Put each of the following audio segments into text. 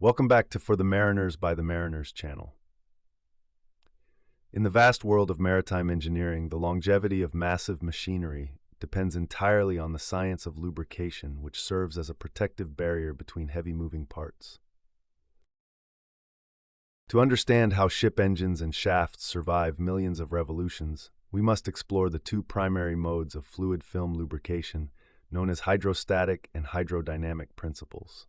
Welcome back to For the Mariners by the Mariners channel. In the vast world of maritime engineering, the longevity of massive machinery depends entirely on the science of lubrication, which serves as a protective barrier between heavy-moving parts. To understand how ship engines and shafts survive millions of revolutions, we must explore the two primary modes of fluid film lubrication, known as hydrostatic and hydrodynamic principles.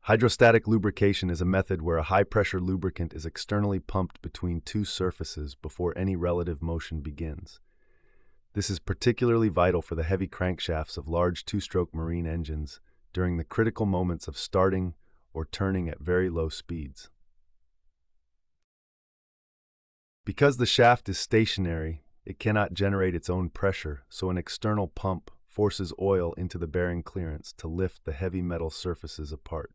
Hydrostatic lubrication is a method where a high-pressure lubricant is externally pumped between two surfaces before any relative motion begins. This is particularly vital for the heavy crankshafts of large two-stroke marine engines during the critical moments of starting or turning at very low speeds. Because the shaft is stationary, it cannot generate its own pressure, so an external pump forces oil into the bearing clearance to lift the heavy metal surfaces apart.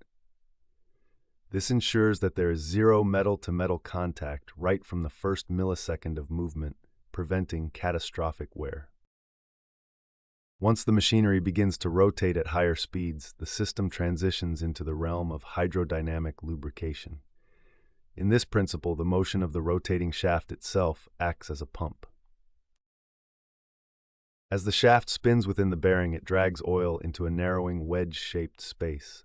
This ensures that there is zero metal-to-metal contact right from the first millisecond of movement, preventing catastrophic wear. Once the machinery begins to rotate at higher speeds, the system transitions into the realm of hydrodynamic lubrication. In this principle, the motion of the rotating shaft itself acts as a pump. As the shaft spins within the bearing, it drags oil into a narrowing wedge-shaped space.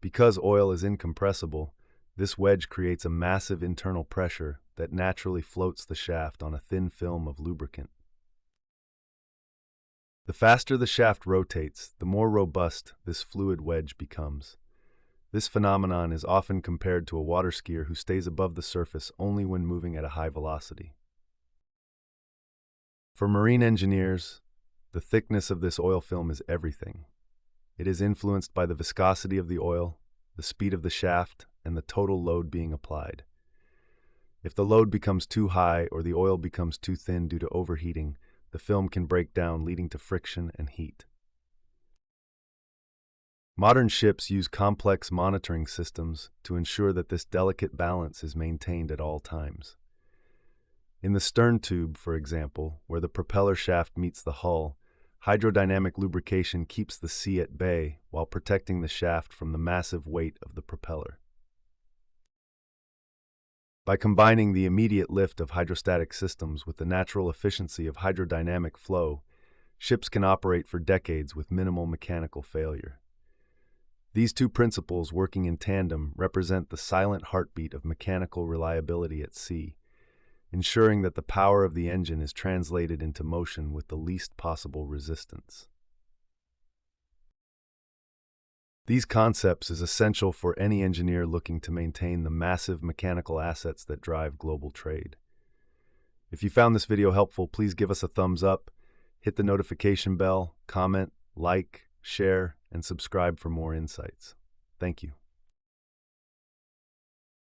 Because oil is incompressible, this wedge creates a massive internal pressure that naturally floats the shaft on a thin film of lubricant. The faster the shaft rotates, the more robust this fluid wedge becomes. This phenomenon is often compared to a water skier who stays above the surface only when moving at a high velocity. For marine engineers, the thickness of this oil film is everything. It is influenced by the viscosity of the oil, the speed of the shaft, and the total load being applied. If the load becomes too high or the oil becomes too thin due to overheating, the film can break down, leading to friction and heat. Modern ships use complex monitoring systems to ensure that this delicate balance is maintained at all times. In the stern tube, for example, where the propeller shaft meets the hull, hydrodynamic lubrication keeps the sea at bay while protecting the shaft from the massive weight of the propeller. By combining the immediate lift of hydrostatic systems with the natural efficiency of hydrodynamic flow, ships can operate for decades with minimal mechanical failure. These two principles working in tandem represent the silent heartbeat of mechanical reliability at sea, ensuring that the power of the engine is translated into motion with the least possible resistance. These concepts is essential for any engineer looking to maintain the massive mechanical assets that drive global trade. If you found this video helpful, please give us a thumbs up, hit the notification bell, comment, like, share, and subscribe for more insights. Thank you.